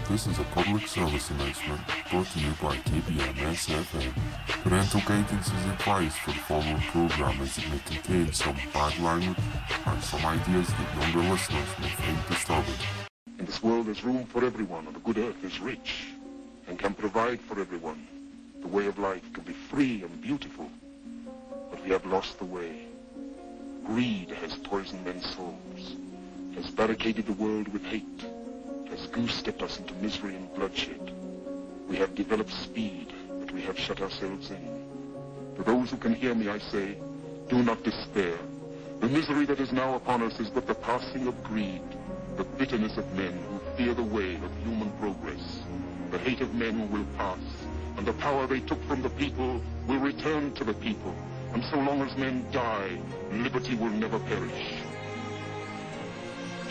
This is a public service announcement brought to you by Kbms FM. Parental guidance is advised for the following program as it may contain some bad language and some ideas that younger listeners may find disturbing. In this world there's room for everyone, and the good earth is rich and can provide for everyone. The way of life can be free and beautiful, but we have lost the way. Greed has poisoned men's souls, has barricaded the world with hate, has goose-stepped us into misery and bloodshed. We have developed speed, but we have shut ourselves in. To those who can hear me, I say, do not despair. The misery that is now upon us is but the passing of greed, the bitterness of men who fear the way of human progress, the hate of men who will pass, and the power they took from the people will return to the people. And so long as men die, liberty will never perish.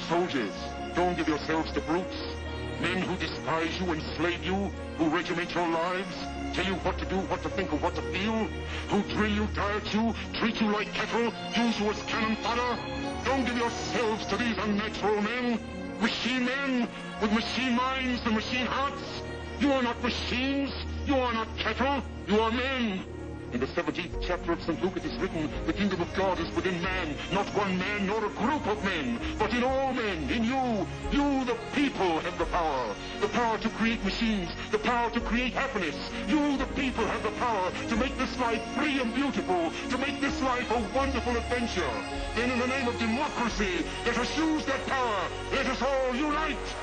Soldiers, don't give yourselves to brutes, men who despise you, enslave you, who regiment your lives, tell you what to do, what to think, or what to feel, who drill you, diet you, treat you like cattle, use you as cannon fodder. Don't give yourselves to these unnatural men with machine minds and machine hearts. You are not machines, you are not cattle, you are men. In the 17th chapter of St. Luke it is written, the kingdom of God is within man, not one man nor a group of men, but in all men, in you. You, the people, have the power to create machines, the power to create happiness. You, the people, have the power to make this life free and beautiful, to make this life a wonderful adventure. Then in the name of democracy, let us use that power. Let us all unite.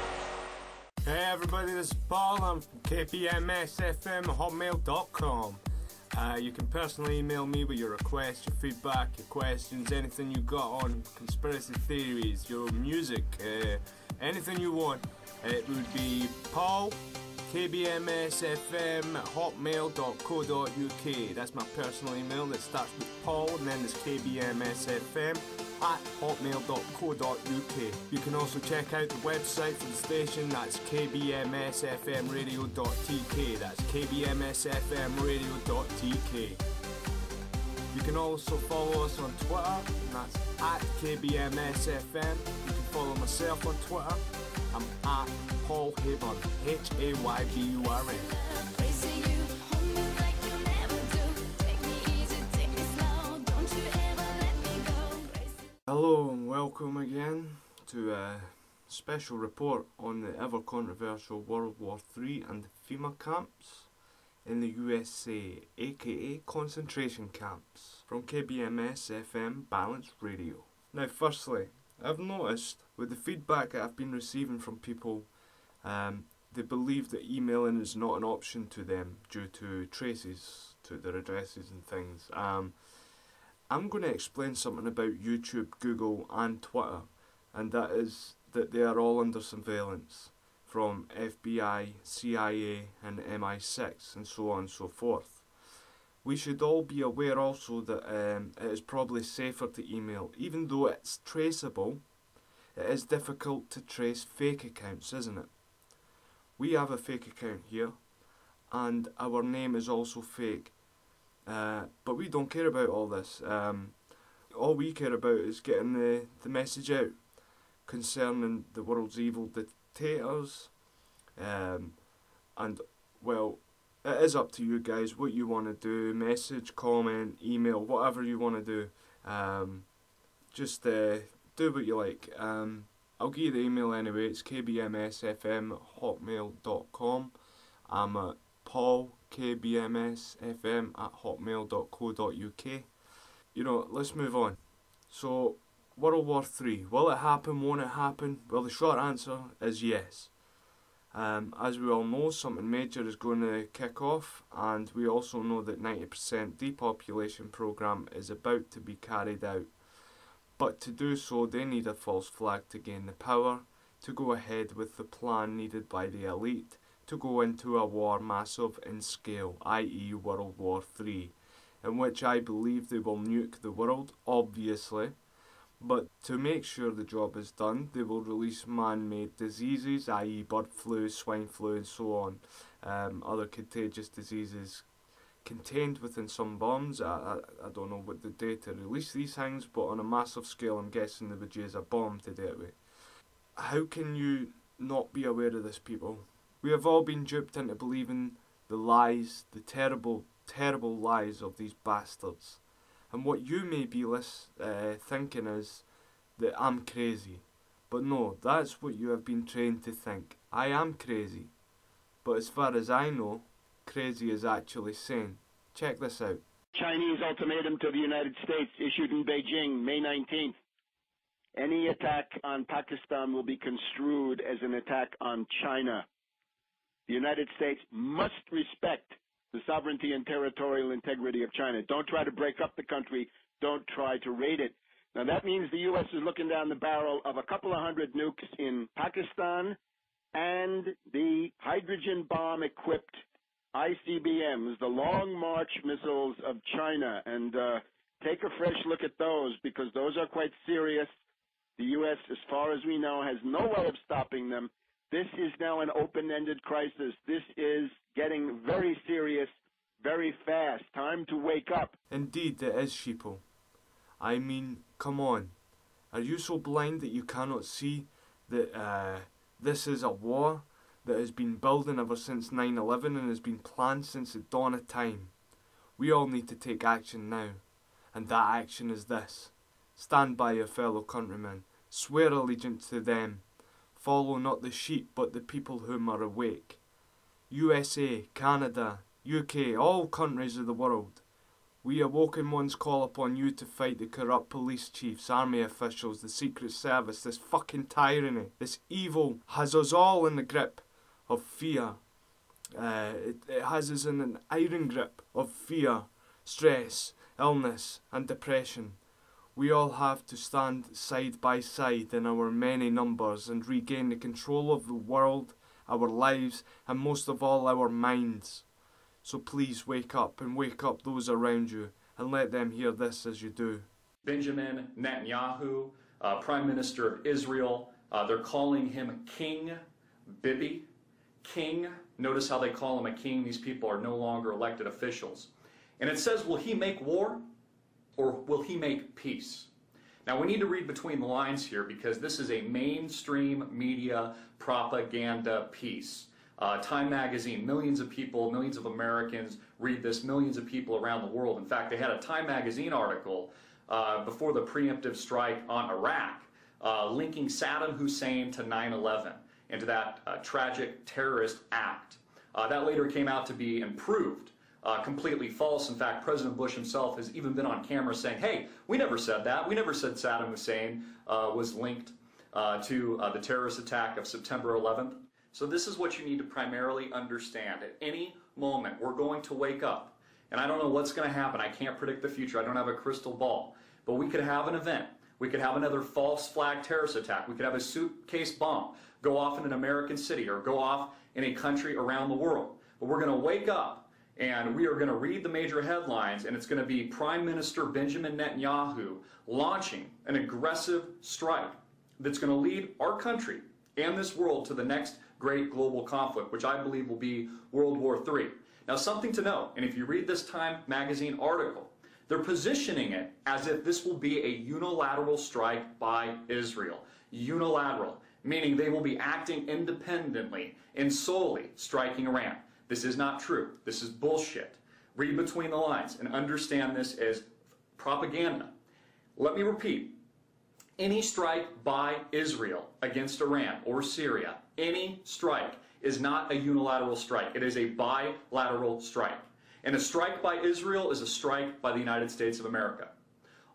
Hey everybody, this is Paul. I'm from kbmsfm@hotmail.com. You can personally email me with your requests, your feedback, your questions, anything you got on conspiracy theories, your music, anything you want. It would be Paul, kbmsfm@hotmail.co.uk. That's my personal email that starts with Paul and then there's kbmsfm@hotmail.co.uk. You can also check out the website for the station, that's kbmsfmradio.tk. That's kbmsfmradio.tk. You can also follow us on Twitter, and that's @kbmsfm. You can follow myself on Twitter. I'm @Paul Hayburn, HAYBURN. Hello and welcome again to a special report on the ever controversial World War III and the FEMA camps in the USA, aka concentration camps, from KBMS FM Balanced Radio. Now firstly, I've noticed with the feedback that I've been receiving from people, they believe that emailing is not an option to them due to traces to their addresses and things. I'm going to explain something about YouTube, Google and Twitter, and that is that they are all under surveillance from FBI, CIA and MI6 and so on and so forth. We should all be aware also that it is probably safer to email. Even though it's traceable, it is difficult to trace fake accounts, isn't it? We have a fake account here and our name is also fake. But we don't care about all this. All we care about is getting the message out concerning the world's evil dictators. And well, it is up to you guys what you want to do. Message, comment, email, whatever you want to do. Just do what you like. I'll give you the email anyway. It's kbmsfm@hotmail.com. I'm at Paul kbmsfm@hotmail.co.uk. You know, let's move on. So, World War III. Will it happen? Won't it happen? Well, the short answer is yes. As we all know, something major is going to kick off, and we also know that 90% depopulation program is about to be carried out. But to do so, they need a false flag to gain the power, to go ahead with the plan needed by the elite, to go into a war massive in scale, i.e. World War III, in which I believe they will nuke the world, obviously, but to make sure the job is done, they will release man-made diseases, i.e. bird flu, swine flu and so on, other contagious diseases contained within some bombs. I don't know what the data release these things, but on a massive scale I'm guessing they would use a bomb to do it with. How can you not be aware of this, people? We have all been duped into believing the lies, the terrible, terrible lies of these bastards. And what you may be thinking is that I'm crazy. But no, that's what you have been trained to think. I am crazy. But as far as I know, crazy is actually sane. Check this out. Chinese ultimatum to the United States issued in Beijing, May 19th. Any attack on Pakistan will be construed as an attack on China. The United States must respect the sovereignty and territorial integrity of China. Don't try to break up the country. Don't try to raid it. Now, that means the U.S. is looking down the barrel of a couple of hundred nukes in Pakistan and the hydrogen bomb-equipped ICBMs, the Long March missiles of China. And take a fresh look at those, because those are quite serious. The U.S., as far as we know, has no way of stopping them. This is now an open-ended crisis. This is getting very serious, very fast. Time to wake up. Indeed, it is, sheeple. I mean, come on. Are you so blind that you cannot see that this is a war that has been building ever since 9/11 and has been planned since the dawn of time? We all need to take action now. And that action is this. Stand by your fellow countrymen. Swear allegiance to them. Follow not the sheep, but the people whom are awake. USA, Canada, UK, all countries of the world. We awoken ones call upon you to fight the corrupt police chiefs, army officials, the Secret Service, this fucking tyranny. This evil has us all in the grip of fear. It has us in an iron grip of fear, stress, illness and depression. We all have to stand side by side in our many numbers and regain the control of the world, our lives, and most of all our minds. So please wake up and wake up those around you and let them hear this as you do. Benjamin Netanyahu, Prime Minister of Israel, they're calling him King Bibi. King, notice how they call him a king. These people are no longer elected officials. And it says, will he make war? Or will he make peace? Now we need to read between the lines here, because this is a mainstream media propaganda piece. Time magazine, millions of people, millions of Americans read this, millions of people around the world. In fact, they had a Time magazine article before the preemptive strike on Iraq linking Saddam Hussein to 9/11 and to that tragic terrorist act. That later came out to be improved. Completely false. In fact, President Bush himself has even been on camera saying, hey, we never said that. We never said Saddam Hussein was linked to the terrorist attack of September 11th. So this is what you need to primarily understand. At any moment, we're going to wake up. And I don't know what's going to happen. I can't predict the future. I don't have a crystal ball. But we could have an event. We could have another false flag terrorist attack. We could have a suitcase bomb go off in an American city or go off in a country around the world. But we're going to wake up and we are going to read the major headlines, and it's going to be Prime Minister Benjamin Netanyahu launching an aggressive strike that's going to lead our country and this world to the next great global conflict, which I believe will be World War III. Now, something to note, and if you read this Time magazine article, they're positioning it as if this will be a unilateral strike by Israel. Unilateral, meaning they will be acting independently and solely striking Iran. This is not true. This is bullshit. Read between the lines and understand this as propaganda. Let me repeat. Any strike by Israel against Iran or Syria, any strike is not a unilateral strike. It is a bilateral strike. And a strike by Israel is a strike by the United States of America.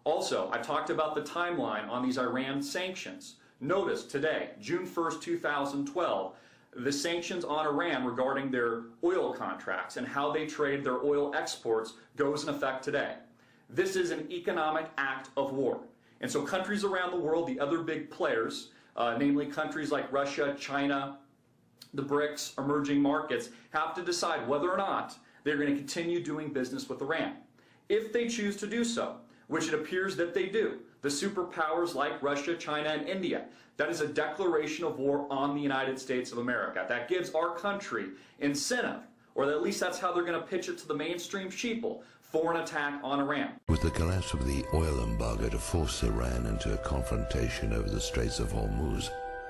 Also, I talked about the timeline on these Iran sanctions. Notice today, June 1st, 2012, the sanctions on Iran regarding their oil contracts and how they trade their oil exports goes in effect today. This is an economic act of war. And so countries around the world, the other big players, namely countries like Russia, China, the BRICS, emerging markets, have to decide whether or not they're going to continue doing business with Iran. If they choose to do so, which it appears that they do, the superpowers like Russia, China, and India, that is a declaration of war on the United States of America. That gives our country incentive, or at least that's how they're going to pitch it to the mainstream sheeple, for an attack on Iran. With the collapse of the oil embargo to force Iran into a confrontation over the Straits of Hormuz,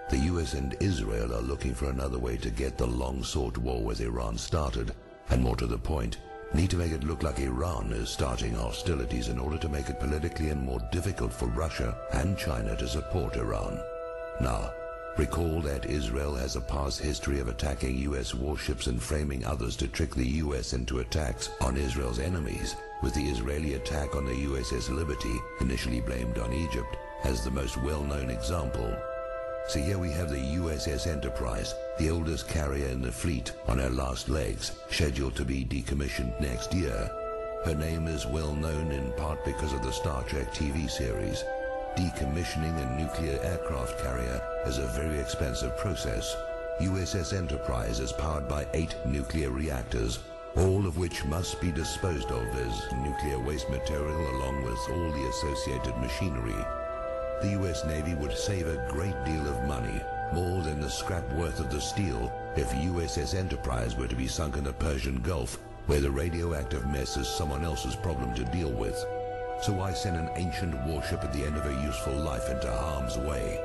The US and Israel are looking for another way to get the long-sought war with Iran started, and more to the point, need to make it look like Iran is starting hostilities in order to make it politically and more difficult for Russia and China to support Iran. Now, recall that Israel has a past history of attacking US warships and framing others to trick the US into attacks on Israel's enemies, with the Israeli attack on the USS Liberty, initially blamed on Egypt, as the most well-known example. So here we have the USS Enterprise, the oldest carrier in the fleet, on her last legs, scheduled to be decommissioned next year. Her name is well known in part because of the Star Trek TV series. Decommissioning a nuclear aircraft carrier is a very expensive process. USS Enterprise is powered by 8 nuclear reactors, all of which must be disposed of as nuclear waste material along with all the associated machinery. The US Navy would save a great deal of money, more than the scrap worth of the steel, if USS Enterprise were to be sunk in the Persian Gulf, where the radioactive mess is someone else's problem to deal with. So why send an ancient warship at the end of her useful life into harm's way?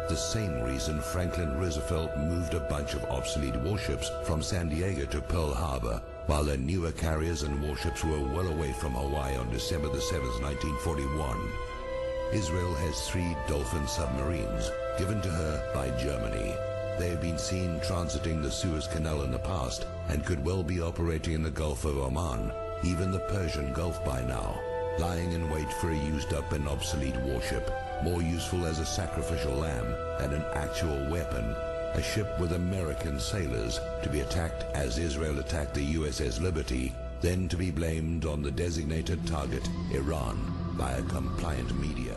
The same reason Franklin Roosevelt moved a bunch of obsolete warships from San Diego to Pearl Harbor, while their newer carriers and warships were well away from Hawaii on December the 7th, 1941. Israel has 3 Dolphin submarines, given to her by Germany. They have been seen transiting the Suez Canal in the past and could well be operating in the Gulf of Oman, even the Persian Gulf by now, lying in wait for a used-up and obsolete warship, more useful as a sacrificial lamb than an actual weapon, a ship with American sailors to be attacked as Israel attacked the USS Liberty, then to be blamed on the designated target, Iran, by a compliant media.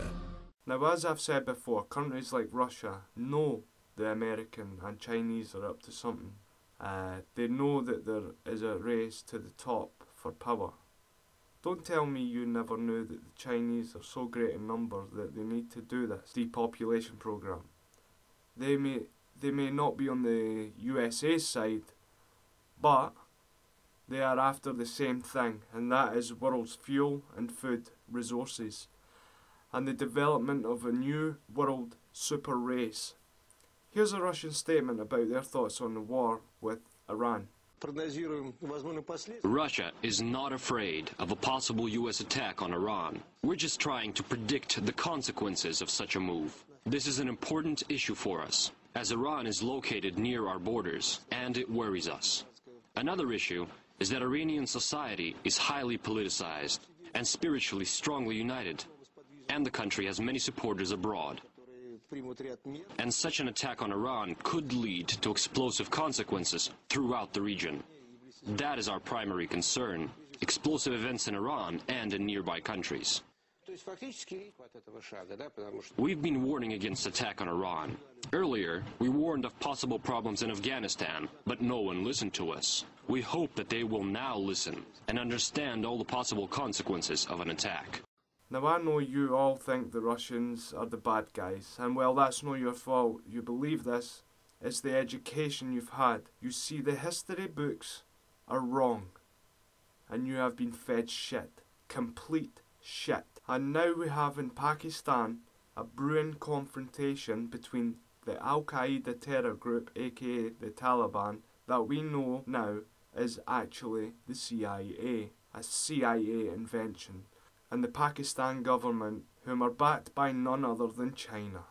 Now, as I've said before, countries like Russia know the American and Chinese are up to something. They know that there is a race to the top for power. Don't tell me you never knew that the Chinese are so great in numbers that they need to do this depopulation program. They may not be on the USA's side, but they are after the same thing, and that is world's fuel and food resources, and the development of a new world super race. Here's a Russian statement about their thoughts on the war with Iran. Russia is not afraid of a possible U.S. attack on Iran. We're just trying to predict the consequences of such a move. This is an important issue for us, as Iran is located near our borders, and it worries us. Another issue is that Iranian society is highly politicized and spiritually strongly united, and the country has many supporters abroad. And such an attack on Iran could lead to explosive consequences throughout the region. That is our primary concern, explosive events in Iran and in nearby countries. We've been warning against attack on Iran. Earlier, we warned of possible problems in Afghanistan, but no one listened to us. We hope that they will now listen and understand all the possible consequences of an attack. Now, I know you all think the Russians are the bad guys, and well, that's not your fault. You believe this. It's the education you've had. You see, the history books are wrong, and you have been fed shit. Complete shit. And now we have in Pakistan a brewing confrontation between the Al-Qaeda terror group, aka the Taliban, that we know now is actually the CIA, a CIA invention, and the Pakistan government, whom are backed by none other than China.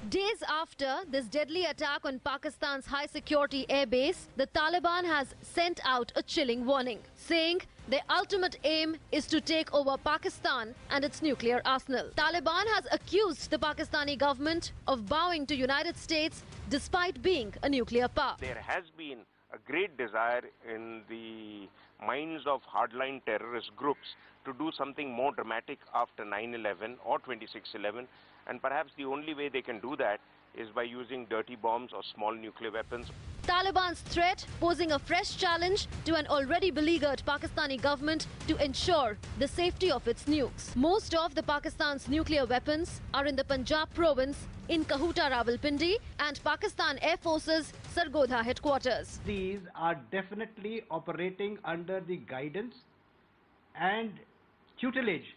Days after this deadly attack on Pakistan's high-security airbase, the Taliban has sent out a chilling warning, saying their ultimate aim is to take over Pakistan and its nuclear arsenal. Taliban has accused the Pakistani government of bowing to United States despite being a nuclear power. There has been a great desire in the minds of hardline terrorist groups to do something more dramatic after 9/11 or 26/11, and perhaps the only way they can do that is by using dirty bombs or small nuclear weapons. Taliban's threat posing a fresh challenge to an already beleaguered Pakistani government to ensure the safety of its nukes. Most of the Pakistan's nuclear weapons are in the Punjab province in Kahuta Rawalpindi and Pakistan Air Force's Sargodha headquarters. These are definitely operating under the guidance and tutelage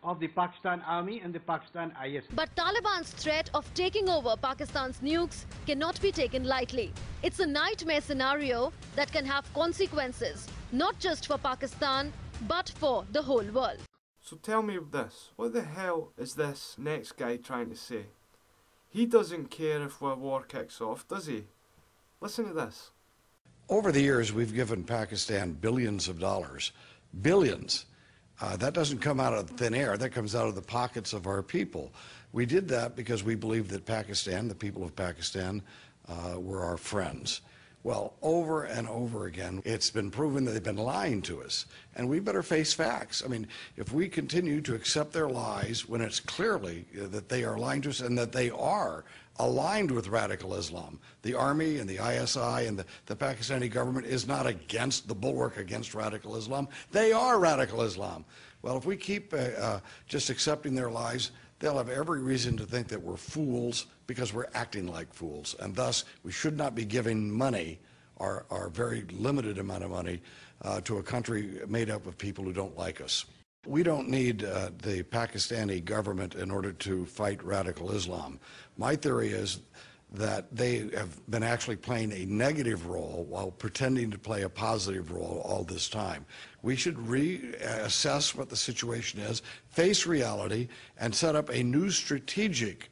of the Pakistan Army and the Pakistan IS. But Taliban's threat of taking over Pakistan's nukes cannot be taken lightly. It's a nightmare scenario that can have consequences, not just for Pakistan, but for the whole world. So tell me this, what the hell is this next guy trying to say? He doesn't care if a war kicks off, does he? Listen to this. Over the years, we've given Pakistan billions of dollars. Billions. That doesn't come out of thin air. That comes out of the pockets of our people. We did that because we believed that Pakistan, the people of Pakistan, were our friends. Well, over and over again, it's been proven that they've been lying to us, and we better face facts. I mean, if we continue to accept their lies when it's clearly that they are lying to us and that they are aligned with radical Islam, the army and the ISI and the Pakistani government is not against the bulwark against radical Islam. They are radical Islam. Well, if we keep just accepting their lies, they'll have every reason to think that we're fools because we're acting like fools. And thus, we should not be giving money, our very limited amount of money, to a country made up of people who don't like us. We don't need the Pakistani government in order to fight radical Islam. My theory is that they have been actually playing a negative role while pretending to play a positive role all this time. We should reassess what the situation is, face reality, and set up a new strategic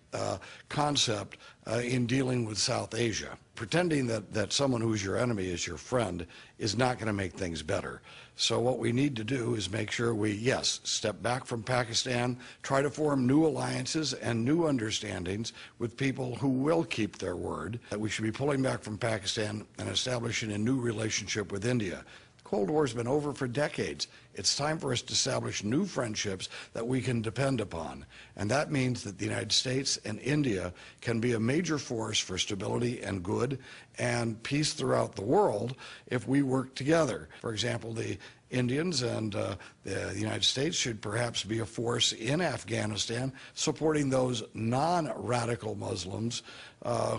concept in dealing with South Asia. Pretending that someone who's your enemy is your friend is not going to make things better. So what we need to do is make sure we, yes, step back from Pakistan, try to form new alliances and new understandings with people who will keep their word. That we should be pulling back from Pakistan and establishing a new relationship with India. The Cold War's been over for decades. It's time for us to establish new friendships that we can depend upon. And that means that the United States and India can be a major force for stability and good and peace throughout the world if we work together. For example, the Indians and the United States should perhaps be a force in Afghanistan supporting those non-radical Muslims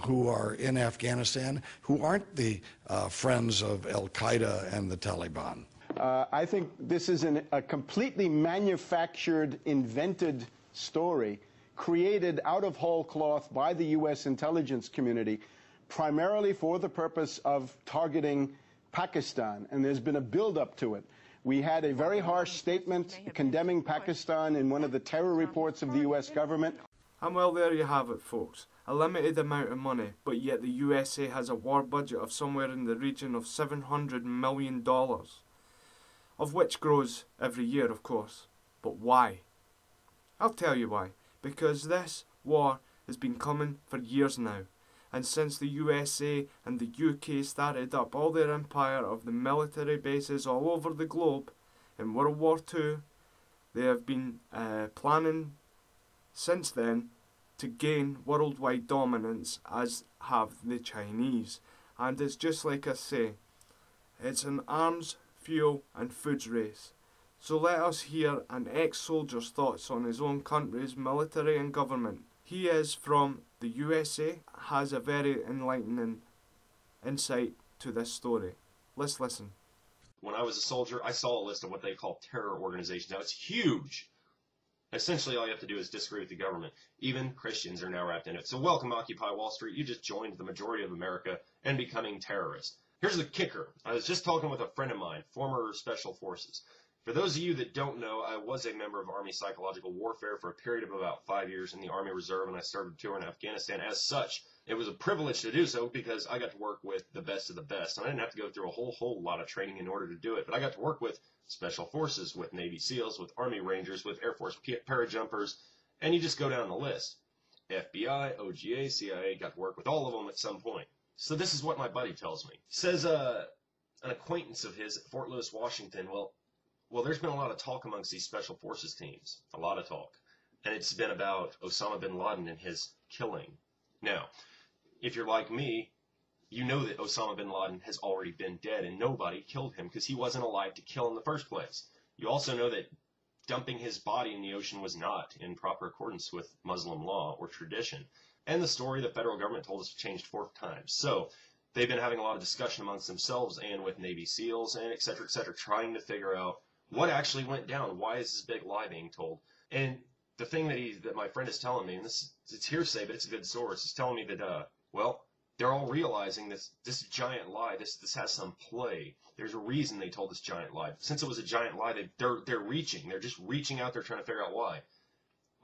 who are in Afghanistan who aren't the friends of Al-Qaeda and the Taliban. I think this is a completely manufactured, invented story created out of whole cloth by the U.S. intelligence community, primarily for the purpose of targeting Pakistan, and there's been a build-up to it. We had a very harsh statement condemning Pakistan in one of the terror reports of the U.S. government. And well, there you have it, folks. A limited amount of money, but yet the USA has a war budget of somewhere in the region of $700 million. Of which grows every year, of course. But why? I'll tell you why. Because this war has been coming for years now. And since the USA and the UK started up all their empire of the military bases all over the globe in World War II, they have been planning since then to gain worldwide dominance, as have the Chinese. And it's just like I say, it's an arms, fuel and foods race. So let us hear an ex-soldier's thoughts on his own country's military and government. He is from the USA, has a very enlightening insight to this story. Let's listen. When I was a soldier, I saw a list of what they call terror organizations. Now, it's huge. Essentially, all you have to do is disagree with the government. Even Christians are now wrapped in it. So welcome, Occupy Wall Street. You just joined the majority of America and becoming terrorists. Here's the kicker. I was just talking with a friend of mine, former Special Forces. For those of you that don't know, I was a member of Army Psychological Warfare for a period of about 5 years in the Army Reserve, and I started a tour in Afghanistan. As such, it was a privilege to do so because I got to work with the best of the best. And I didn't have to go through a whole lot of training in order to do it, but I got to work with Special Forces, with Navy SEALs, with Army Rangers, with Air Force parajumpers, and you just go down the list. FBI, OGA, CIA, got to work with all of them at some point. So this is what my buddy tells me. He says an acquaintance of his at Fort Lewis, Washington, well, there's been a lot of talk amongst these Special Forces teams, a lot of talk. And it's been about Osama bin Laden and his killing. Now, if you're like me, you know that Osama bin Laden has already been dead and nobody killed him because he wasn't alive to kill in the first place. You also know that dumping his body in the ocean was not in proper accordance with Muslim law or tradition. And the story the federal government told us changed 4 times. So they've been having a lot of discussion amongst themselves and with Navy SEALs and et cetera, trying to figure out what actually went down. Why is this big lie being told? And the thing that my friend is telling me, and it's hearsay, but it's a good source, he's telling me that, well, they're all realizing this giant lie, this has some play. There's a reason they told this giant lie. Since it was a giant lie, they're reaching. They're just reaching out there trying to figure out why.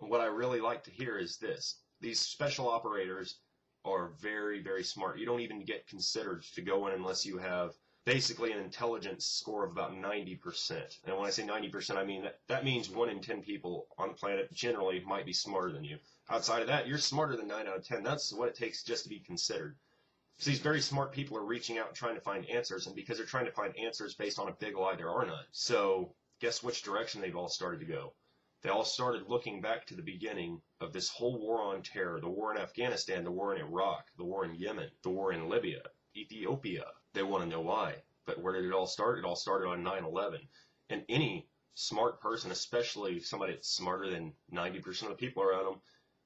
And what I really like to hear is this. These special operators are very, very smart. You don't even get considered to go in unless you have basically an intelligence score of about 90%. And when I say 90%, I mean that means 1 in 10 people on the planet generally might be smarter than you. Outside of that, you're smarter than 9 out of 10. That's what it takes just to be considered. So these very smart people are reaching out and trying to find answers, and because they're trying to find answers based on a big lie, there are none. So guess which direction they've all started to go? They all started looking back to the beginning of this whole war on terror, the war in Afghanistan, the war in Iraq, the war in Yemen, the war in Libya, Ethiopia. They want to know why. But where did it all start? It all started on 9/11. And any smart person, especially somebody that's smarter than 90% of the people around them,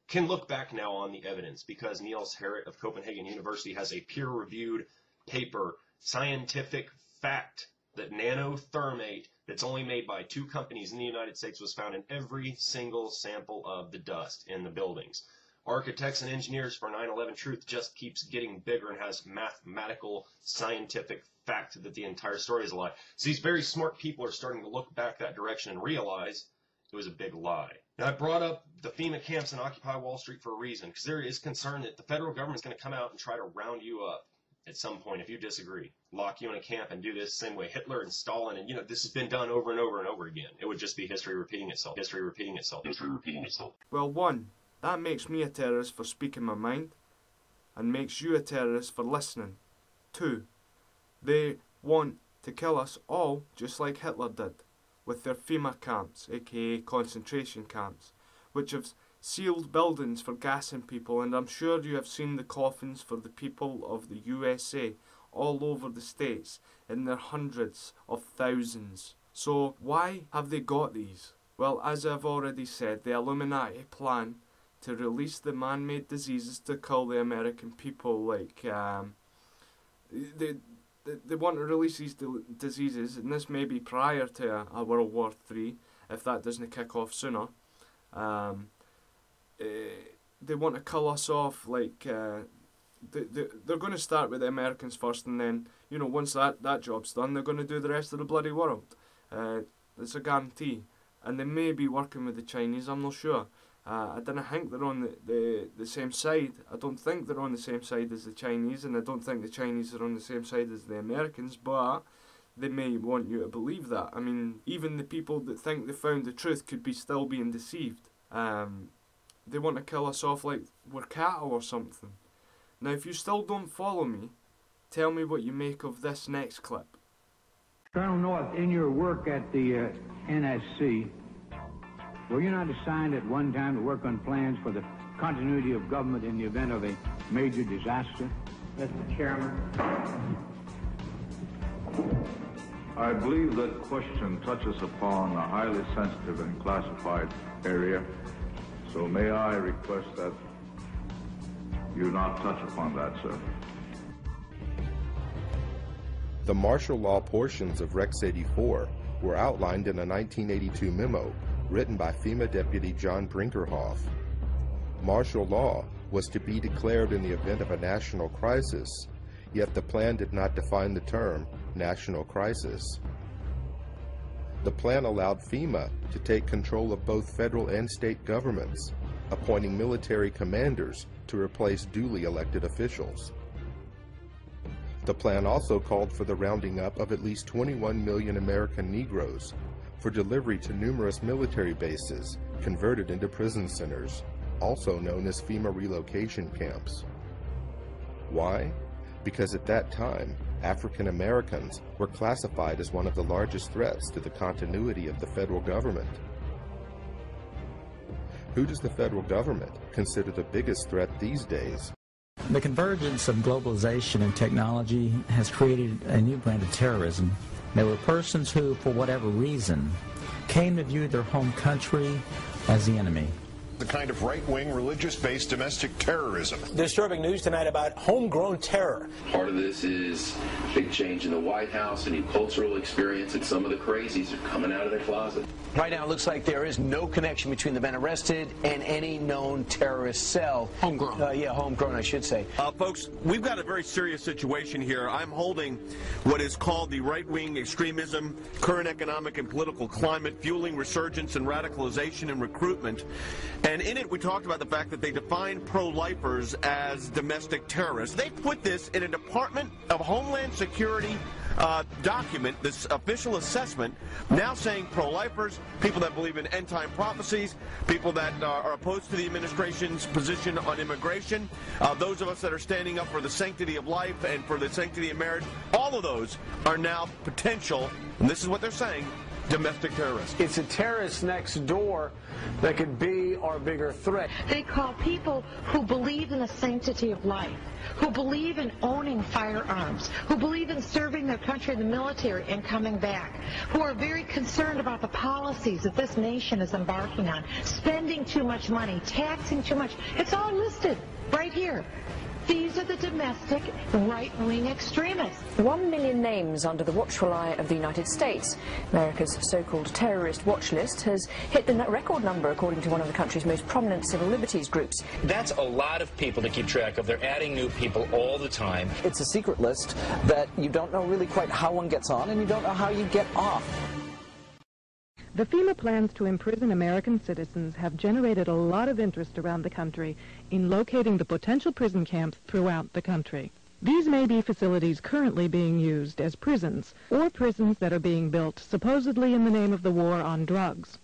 can look back now on the evidence, because Niels Harrit of Copenhagen University has a peer-reviewed paper, scientific fact, that nanothermate that's only made by 2 companies in the United States was found in every single sample of the dust in the buildings. Architects and engineers for 9/11 truth just keeps getting bigger and has mathematical, scientific fact that the entire story is a lie. So these very smart people are starting to look back that direction and realize it was a big lie. Now, I brought up the FEMA camps in Occupy Wall Street for a reason, because there is concern that the federal government is going to come out and try to round you up at some point if you disagree, lock you in a camp and do this the same way Hitler and Stalin, and this has been done over and over and over again. It would just be history repeating itself, history repeating itself, history repeating itself. Well, 1, that makes me a terrorist for speaking my mind, and makes you a terrorist for listening. 2, they want to kill us all just like Hitler did, with their FEMA camps, aka concentration camps, which have sealed buildings for gassing people, and I'm sure you have seen the coffins for the people of the USA all over the States in their hundreds of thousands. So why have they got these? Well, as I've already said, the Illuminati plan to release the man-made diseases to kill the American people, like they want to release these diseases, and this may be prior to a World War III, if that doesn't kick off sooner. They want to kill us off, like, they're going to start with the Americans first, and then, once that job's done, they're going to do the rest of the bloody world. It's a guarantee. And they may be working with the Chinese, I'm not sure. I don't think they're on the same side. I don't think they're on the same side as the Chinese, and I don't think the Chinese are on the same side as the Americans, but they may want you to believe that. I mean, even the people that think they found the truth could be still being deceived. They want to kill us off like we're cattle or something. Now, if you still don't follow me, tell me what you make of this next clip. Colonel North, in your work at the NSC, were you not assigned at one time to work on plans for the continuity of government in the event of a major disaster? Mr. Chairman. I believe that question touches upon a highly sensitive and classified area, so may I request that you not touch upon that, sir. The martial law portions of Rex 84 were outlined in a 1982 memo written by FEMA Deputy John Brinkerhoff. Martial law was to be declared in the event of a national crisis, yet the plan did not define the term national crisis. The plan allowed FEMA to take control of both federal and state governments, appointing military commanders to replace duly elected officials. The plan also called for the rounding up of at least 21 million American Negroes for delivery to numerous military bases converted into prison centers, also known as FEMA relocation camps. Why? Because at that time, African Americans were classified as one of the largest threats to the continuity of the federal government. Who does the federal government consider the biggest threat these days? The convergence of globalization and technology has created a new brand of terrorism. There were persons who, for whatever reason, came to view their home country as the enemy. The kind of right-wing, religious-based domestic terrorism. Disturbing news tonight about homegrown terror. Part of this is big change in the White House, a new cultural experience, and some of the crazies are coming out of their closet. Right now, it looks like there is no connection between the men arrested and any known terrorist cell. Homegrown. Yeah, homegrown, I should say. Folks, we've got a very serious situation here. I'm holding what is called the right-wing extremism, current economic and political climate, fueling resurgence and radicalization and recruitment. And in it, we talked about the fact that they define pro-lifers as domestic terrorists. They put this in a Department of Homeland Security document, this official assessment, now saying pro-lifers, people that believe in end-time prophecies, people that are opposed to the administration's position on immigration, those of us that are standing up for the sanctity of life and for the sanctity of marriage, all of those are now potential, and this is what they're saying, domestic terrorists. It's a terrorist next door that could be our bigger threat. They call people who believe in the sanctity of life, who believe in owning firearms, who believe in serving their country in the military and coming back, who are very concerned about the policies that this nation is embarking on, spending too much money, taxing too much. It's all listed right here. These are the domestic right-wing extremists. 1 million names under the watchful eye of the United States. America's so-called terrorist watch list has hit the record number, according to one of the country's most prominent civil liberties groups. That's a lot of people to keep track of. They're adding new people all the time. It's a secret list that you don't know really quite how one gets on, and you don't know how you get off. The FEMA plans to imprison American citizens have generated a lot of interest around the country in locating the potential prison camps throughout the country. These may be facilities currently being used as prisons, or prisons that are being built supposedly in the name of the war on drugs,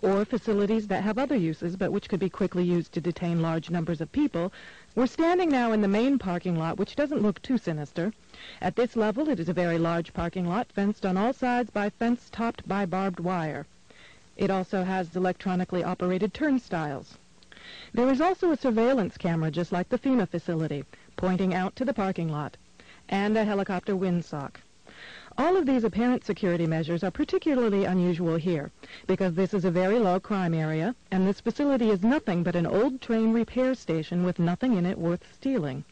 or facilities that have other uses but which could be quickly used to detain large numbers of people. We're standing now in the main parking lot, which doesn't look too sinister. At this level, it is a very large parking lot, fenced on all sides by fence topped by barbed wire. It also has electronically operated turnstiles. There is also a surveillance camera, just like the FEMA facility, pointing out to the parking lot, and a helicopter windsock. All of these apparent security measures are particularly unusual here, because this is a very low crime area, and this facility is nothing but an old train repair station with nothing in it worth stealing.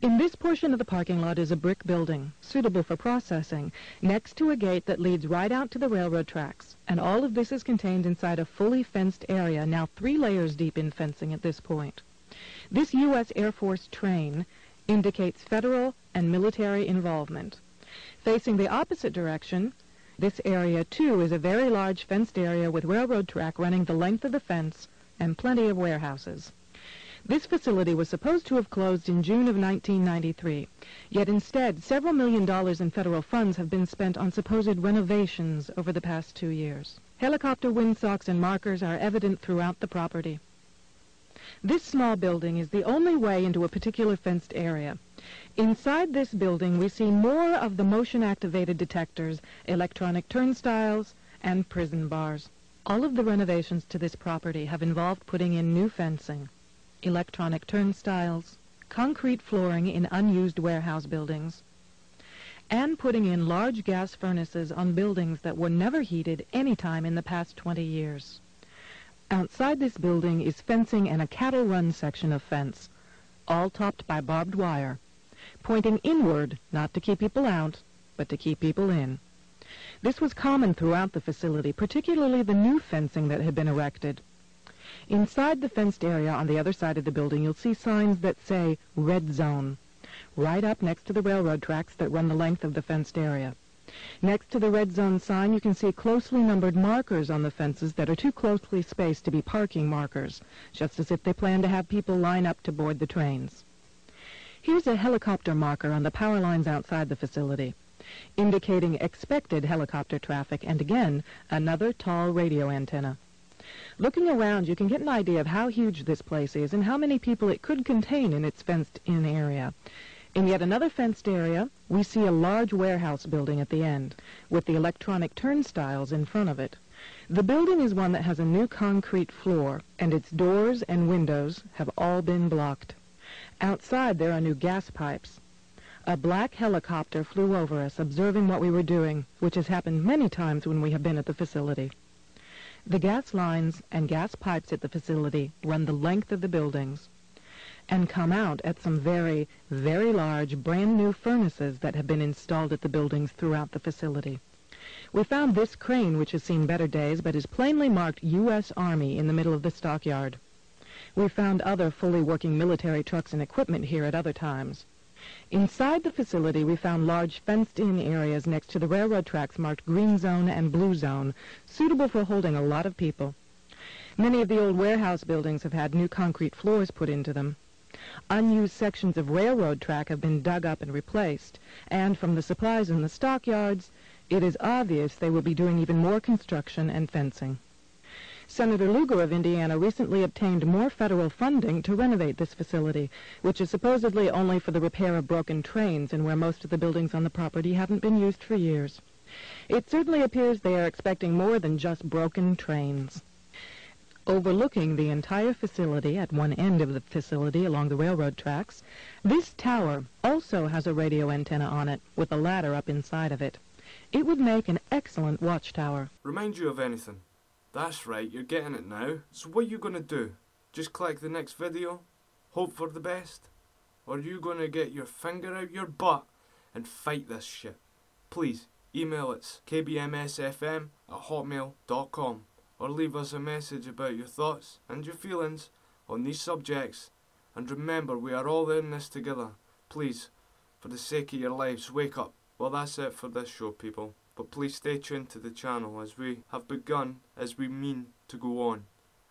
In this portion of the parking lot is a brick building, suitable for processing, next to a gate that leads right out to the railroad tracks, and all of this is contained inside a fully fenced area, now 3 layers deep in fencing at this point. This U.S. Air Force train indicates federal and military involvement. Facing the opposite direction, this area, too, is a very large fenced area with railroad track running the length of the fence and plenty of warehouses. This facility was supposed to have closed in June of 1993, yet instead several $1 million in federal funds have been spent on supposed renovations over the past 2 years. Helicopter windsocks and markers are evident throughout the property. This small building is the only way into a particular fenced area. Inside this building, we see more of the motion-activated detectors, electronic turnstiles, and prison bars. All of the renovations to this property have involved putting in new fencing, electronic turnstiles, concrete flooring in unused warehouse buildings, and putting in large gas furnaces on buildings that were never heated any time in the past 20 years. Outside this building is fencing and a cattle run section of fence, all topped by barbed wire, pointing inward, not to keep people out, but to keep people in. This was common throughout the facility, particularly the new fencing that had been erected. Inside the fenced area on the other side of the building, you'll see signs that say Red Zone, right up next to the railroad tracks that run the length of the fenced area. Next to the Red Zone sign, you can see closely numbered markers on the fences that are too closely spaced to be parking markers, just as if they plan to have people line up to board the trains. Here's a helicopter marker on the power lines outside the facility, indicating expected helicopter traffic, and again, another tall radio antenna. Looking around, you can get an idea of how huge this place is and how many people it could contain in its fenced-in area. In yet another fenced area, we see a large warehouse building at the end, with the electronic turnstiles in front of it. The building is one that has a new concrete floor, and its doors and windows have all been blocked. Outside, there are new gas pipes. A black helicopter flew over us, observing what we were doing, which has happened many times when we have been at the facility. The gas lines and gas pipes at the facility run the length of the buildings and come out at some very, very large brand new furnaces that have been installed at the buildings throughout the facility. We found this crane, which has seen better days, but is plainly marked U.S. Army in the middle of the stockyard. We found other fully working military trucks and equipment here at other times. Inside the facility, we found large fenced-in areas next to the railroad tracks marked Green Zone and Blue Zone, suitable for holding a lot of people. Many of the old warehouse buildings have had new concrete floors put into them. Unused sections of railroad track have been dug up and replaced, and from the supplies in the stockyards, it is obvious they will be doing even more construction and fencing. Senator Lugar of Indiana recently obtained more federal funding to renovate this facility, which is supposedly only for the repair of broken trains and where most of the buildings on the property haven't been used for years. It certainly appears they are expecting more than just broken trains. Overlooking the entire facility at one end of the facility along the railroad tracks, this tower also has a radio antenna on it with a ladder up inside of it. It would make an excellent watchtower. Remind you of anything? That's right, you're getting it now. So what are you going to do? Just click the next video? Hope for the best? Or are you going to get your finger out your butt and fight this shit? Please, email us kbmsfm@hotmail.com or leave us a message about your thoughts and your feelings on these subjects. And remember, we are all in this together. Please, for the sake of your lives, wake up. Well, that's it for this show, people. But please stay tuned to the channel as we have begun, as we mean to go on.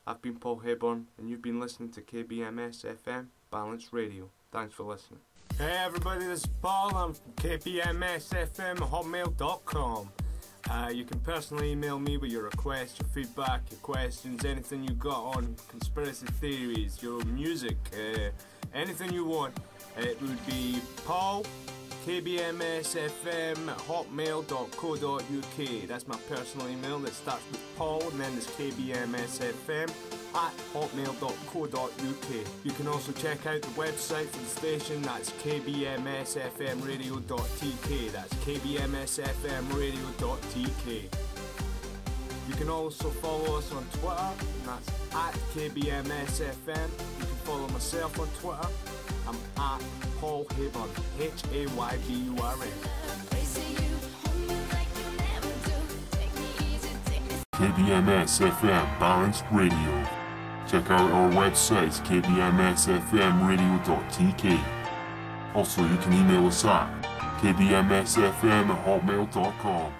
I've been Paul Hayborn, and you've been listening to KBMS FM Balanced Radio. Thanks for listening. Hey everybody, this is Paul. I'm from kbmsfm@hotmail.com. You can personally email me with your requests, your feedback, your questions, anything you got on conspiracy theories, your music, anything you want. It would be Paul, kbmsfm@hotmail.co.uk. That's my personal email that starts with Paul and then there's kbmsfm@hotmail.co.uk. You can also check out the website for the station. That's kbmsfmradio.tk. That's kbmsfmradio.tk. You can also follow us on Twitter, and that's @kbmsfm. You can follow myself on Twitter. I'm at Paul Hayburn, Hayburn. KBMS FM Balanced Radio. Check out our website, kbmsfmradio.tk. Also, you can email us at kbmsfm@hotmail.com.